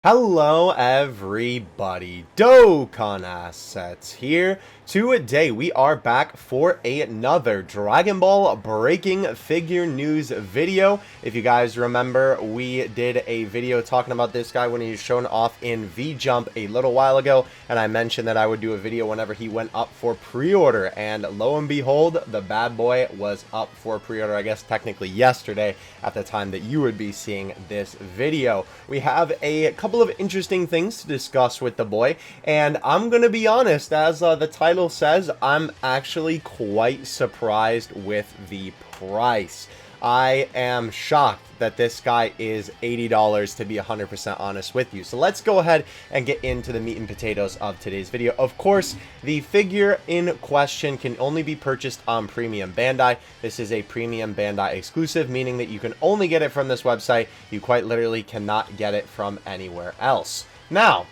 Hello everybody, Dokkan Assets here. Today we are back for another Dragon Ball breaking figure news video. If you guys remember, we did a video talking about this guy when he was shown off in V-Jump a little while ago, and I mentioned that I would do a video whenever he went up for pre-order, and lo and behold, the bad boy was up for pre-order, I guess technically yesterday at the time that you would be seeing this video. We have a couple of interesting things to discuss with the boy, and I'm gonna be honest, as the title says, I'm actually quite surprised with the price. I am shocked that this guy is $80, to be 100% honest with you. So let's go ahead and get into the meat and potatoes of today's video. Of course, the figure in question can only be purchased on Premium Bandai. This is a Premium Bandai exclusive, meaning that you can only get it from this website. You quite literally cannot get it from anywhere else. Now,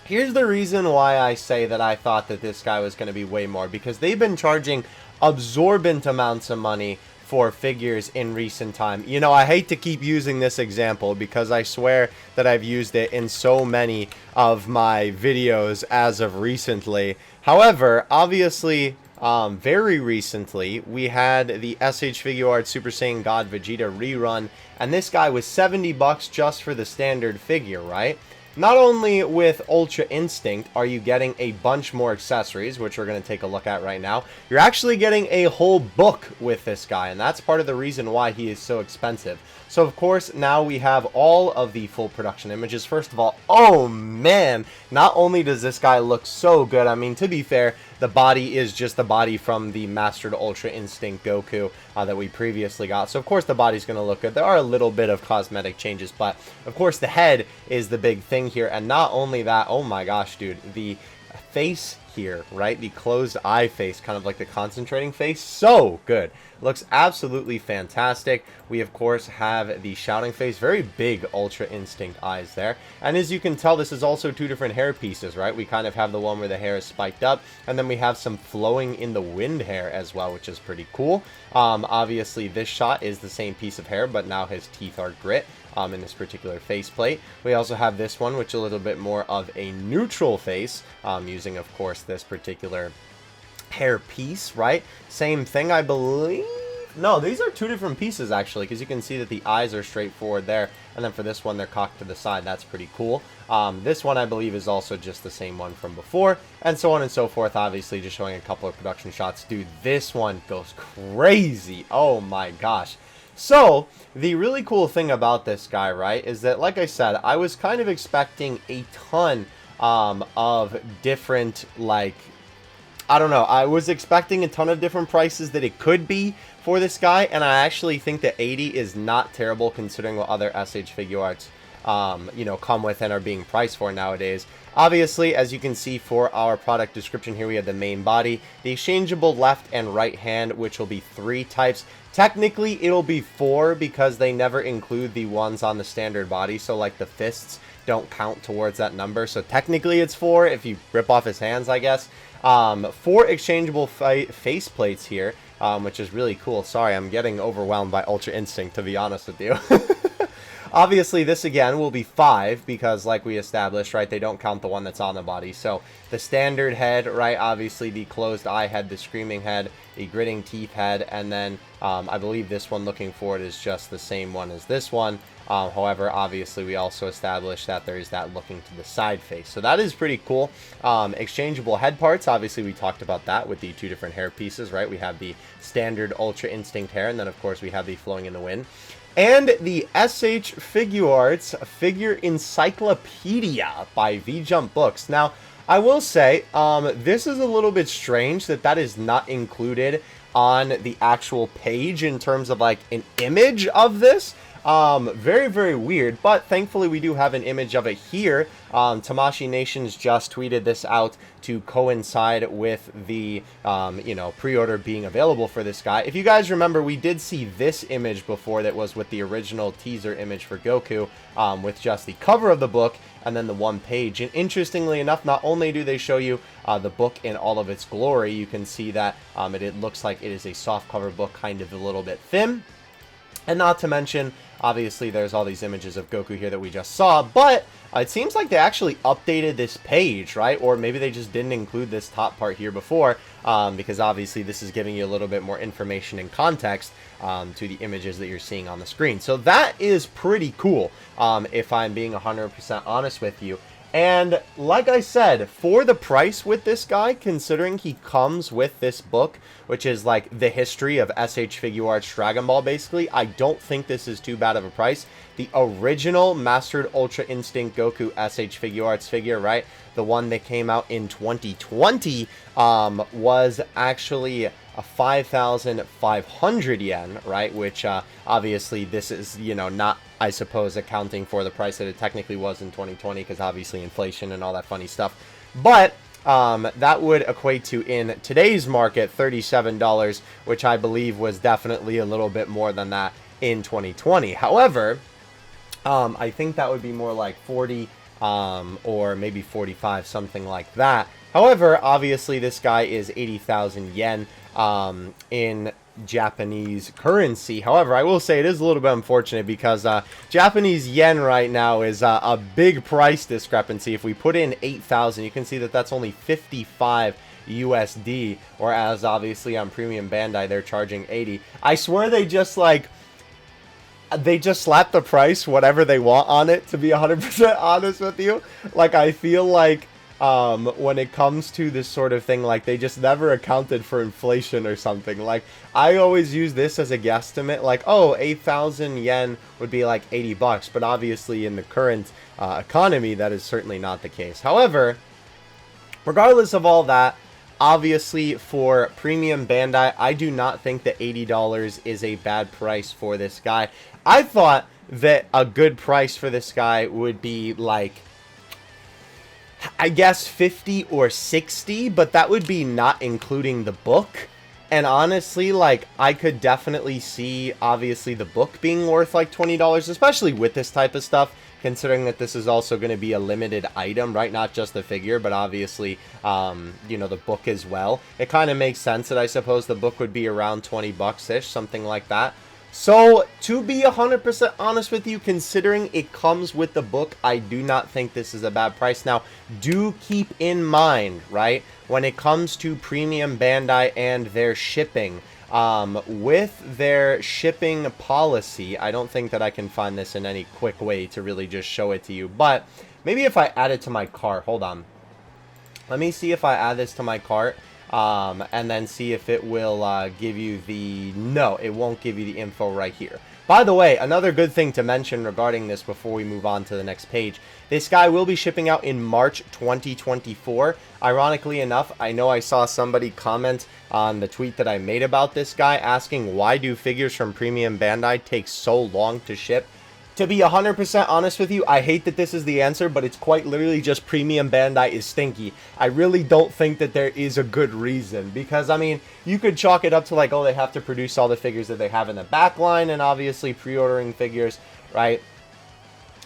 here's the reason why I say that I thought that this guy was going to be way more, because they've been charging absorbent amounts of money for figures in recent time. You know, I hate to keep using this example because I swear that I've used it in so many of my videos as of recently. However, obviously, very recently, we had the SH Figuarts Super Saiyan God Vegeta rerun, and this guy was 70 bucks just for the standard figure, right? Not only with Ultra Instinct are you getting a bunch more accessories, which we're going to take a look at right now, you're actually getting a whole book with this guy, and that's part of the reason why he is so expensive. So, of course, now we have all of the full production images. First of all, oh man, not only does this guy look so good, I mean, to be fair, the body is just the body from the Mastered Ultra Instinct Goku that we previously got. So, of course, the body's going to look good. There are a little bit of cosmetic changes, but, of course, the head is the big thing here. And not only that, oh my gosh, dude, the face here, right? The closed eye face, kind of like the concentrating face. So good. Looks absolutely fantastic. We, of course, have the shouting face. Very big Ultra Instinct eyes there. And as you can tell, this is also two different hair pieces, right? We kind of have the one where the hair is spiked up, and then we have some flowing in the wind hair as well, which is pretty cool. Obviously, this shot is the same piece of hair, but now his teeth are grit. In this particular faceplate. We also have this one, which is a little bit more of a neutral face, using, of course, this particular hair piece, right? Same thing, I believe. No, these are two different pieces, actually, because you can see that the eyes are straightforward there, and then for this one, they're cocked to the side. That's pretty cool. This one, I believe, is also just the same one from before, and so on and so forth, obviously, just showing a couple of production shots. Dude, this one goes crazy. Oh, my gosh. So, the really cool thing about this guy, right, is that, like I said, I was kind of expecting a ton of different, like, I don't know, I was expecting a ton of different prices that it could be for this guy, and I actually think that 80 is not terrible considering what other SH Figuarts, you know, come with and are being priced for nowadays. Obviously, as you can see for our product description here, we have the main body, the exchangeable left and right hand, which will be 3 types. Technically, it'll be 4 because they never include the ones on the standard body, so like the fists don't count towards that number. So technically it's 4 if you rip off his hands, I guess. 4 exchangeable face plates here, which is really cool. Sorry, I'm getting overwhelmed by Ultra Instinct, to be honest with you. Obviously, this again will be 5 because, like we established, right, they don't count the one that's on the body. So, the standard head, right, obviously the closed eye head, the screaming head, the gritting teeth head, and then I believe this one looking forward is just the same one as this one. However, obviously, we also established that there is that looking to the side face. So, that is pretty cool. Exchangeable head parts, obviously, we talked about that with the 2 different hair pieces, right? We have the standard Ultra Instinct hair, and then, of course, we have the flowing in the wind. And the SH Figuarts Figure Encyclopedia by V-Jump Books. Now, I will say, this is a little bit strange that that is not included on the actual page in terms of, like, an image of this. Very, very weird, but thankfully we do have an image of it here. Tamashii Nations just tweeted this out to coincide with the, you know, pre-order being available for this guy. If you guys remember, we did see this image before that was with the original teaser image for Goku, with just the cover of the book and then the one page. And interestingly enough, not only do they show you the book in all of its glory, you can see that it looks like it is a soft cover book, kind of a little bit thin. And not to mention, Obviously, there's all these images of Goku here that we just saw, but it seems like they actually updated this page, right? Or maybe they just didn't include this top part here before, because obviously this is giving you a little bit more information and context to the images that you're seeing on the screen. So that is pretty cool, if I'm being 100% honest with you. And like I said, for the price with this guy, considering he comes with this book, which is like the history of SH Figuarts Dragon Ball, basically, I don't think this is too bad of a price. The original Mastered Ultra Instinct Goku SH Figuarts figure, right? The one that came out in 2020 was actually a 5,500 yen, right? Which obviously this is, you know, not, I suppose, accounting for the price that it technically was in 2020, because obviously inflation and all that funny stuff. But that would equate to, in today's market, $37, which I believe was definitely a little bit more than that in 2020. However, I think that would be more like 40 or maybe 45, something like that. However, obviously this guy is 80,000 yen in Japanese currency. However, I will say it is a little bit unfortunate because Japanese yen right now is a big price discrepancy. If we put in 8,000, you can see that that's only 55 USD, whereas obviously on Premium Bandai they're charging 80. I swear they just slap the price whatever they want on it, to be 100% honest with you. Like, I feel like when it comes to this sort of thing, like, they just never accounted for inflation or something. Like, I always use this as a guesstimate, like, oh, 8,000 yen would be like 80 bucks, but obviously in the current economy, that is certainly not the case. However, regardless of all that, obviously for Premium Bandai, I do not think that $80 is a bad price for this guy. I thought that a good price for this guy would be like, I guess 50 or 60, but that would be not including the book. And honestly, like, I could definitely see, obviously, the book being worth like $20, especially with this type of stuff, considering that this is also going to be a limited item, right? Not just the figure, but obviously, you know, the book as well. It kind of makes sense that I suppose the book would be around 20 bucks-ish, something like that. So, to be 100% honest with you, considering it comes with the book, I do not think this is a bad price. Now, do keep in mind, right, when it comes to Premium Bandai and their shipping, with their shipping policy, I don't think that I can find this in any quick way to really just show it to you, but maybe if I add it to my cart, hold on. Let me see if I add this to my cart. And then see if it will give you the... No, it won't give you the info right here. By the way, another good thing to mention regarding this before we move on to the next page. This guy will be shipping out in March 2024. Ironically enough, I know I saw somebody comment on the tweet that I made about this guy asking why do figures from Premium Bandai take so long to ship. To be 100% honest with you, I hate that this is the answer, but it's quite literally just Premium Bandai is stinky. I really don't think that there is a good reason, because, I mean, you could chalk it up to like, oh, they have to produce all the figures that they have in the back line, and obviously pre-ordering figures, right,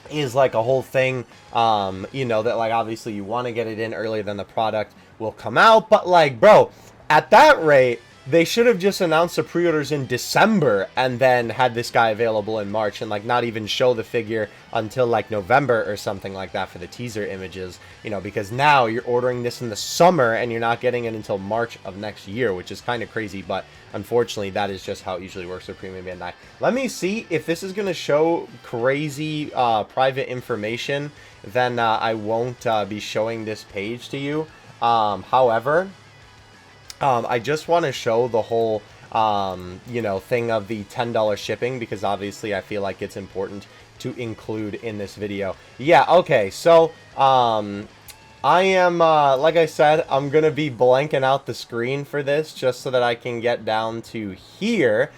is like a whole thing, you know, that like obviously you want to get it in earlier than the product will come out, but like, bro, at that rate, they should have just announced the pre-orders in December and then had this guy available in March and like not even show the figure until like November or something like that for the teaser images, you know, because now you're ordering this in the summer and you're not getting it until March of next year, which is kind of crazy, but unfortunately that is just how it usually works with Premium Bandai. Let me see if this is going to show crazy private information, then I won't be showing this page to you. However, I just want to show the whole, you know, thing of the $10 shipping, because obviously I feel like it's important to include in this video. Yeah, okay, so, I am, like I said, I'm going to be blanking out the screen for this just so that I can get down to here,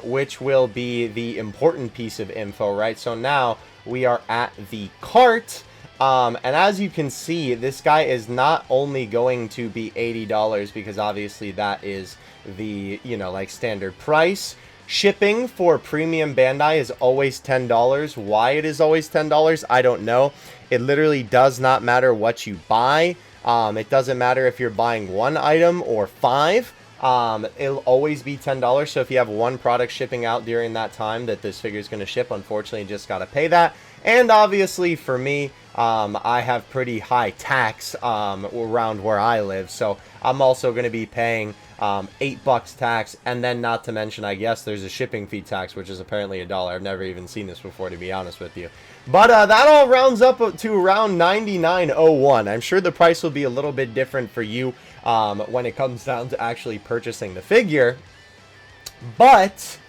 which will be the important piece of info, right? So now we are at the cart. And as you can see, this guy is not only going to be $80, because obviously that is the, you know, like standard price. Shipping for Premium Bandai is always $10. Why it is always $10, I don't know. It literally does not matter what you buy. It doesn't matter if you're buying one item or 5. It'll always be $10. So if you have one product shipping out during that time that this figure is going to ship, unfortunately, you just got to pay that. And obviously for me, I have pretty high tax around where I live, so I'm also going to be paying $8 tax, and then not to mention, I guess there's a shipping fee tax, which is apparently $1. I've never even seen this before, to be honest with you. But that all rounds up to around $99.01. I'm sure the price will be a little bit different for you when it comes down to actually purchasing the figure. But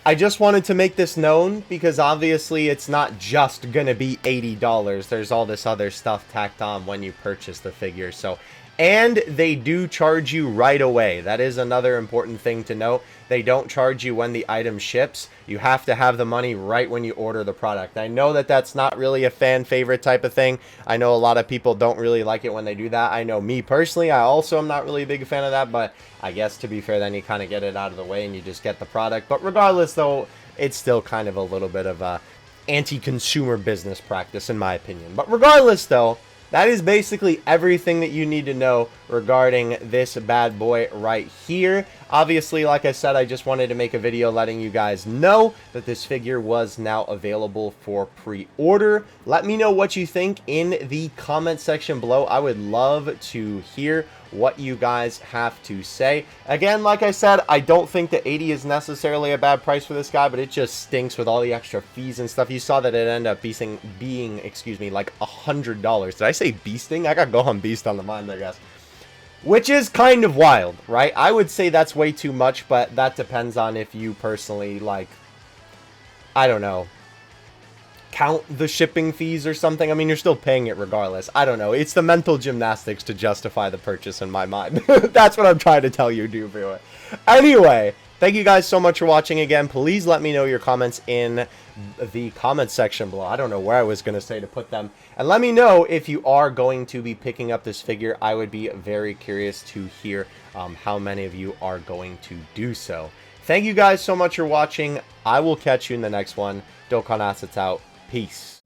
I just wanted to make this known because obviously it's not just going to be $80. There's all this other stuff tacked on when you purchase the figure. So, and they do charge you right away. That is another important thing to note. They don't charge you when the item ships. You have to have the money right when you order the product. I know that that's not really a fan favorite type of thing. I know a lot of people don't really like it when they do that. I know me personally, I also am not really a big fan of that, but I guess to be fair, then you kind of get it out of the way and you just get the product. But regardless though, it's still kind of a little bit of a anti-consumer business practice in my opinion. But regardless though, that is basically everything that you need to know regarding this bad boy right here. Obviously, like I said, I just wanted to make a video letting you guys know that this figure was now available for pre-order. Let me know what you think in the comment section below. I would love to hear what you guys have to say. Again, like I said, I don't think that 80 is necessarily a bad price for this guy, but it just stinks with all the extra fees and stuff. You saw that it ended up being excuse me, like $100. Did I say beasting? I got Gohan Beast on the mind, I guess. Which is kind of wild, right? I would say that's way too much, but that depends on if you personally, like, I don't know, count the shipping fees or something. I mean, you're still paying it regardless. I don't know. It's the mental gymnastics to justify the purchase in my mind. That's what I'm trying to tell you, dude. Anyway, thank you guys so much for watching again. Please let me know your comments in the comment section below. I don't know where I was going to say to put them. And let me know if you are going to be picking up this figure. I would be very curious to hear how many of you are going to do so. Thank you guys so much for watching. I will catch you in the next one. Dokkan Assets out. Peace.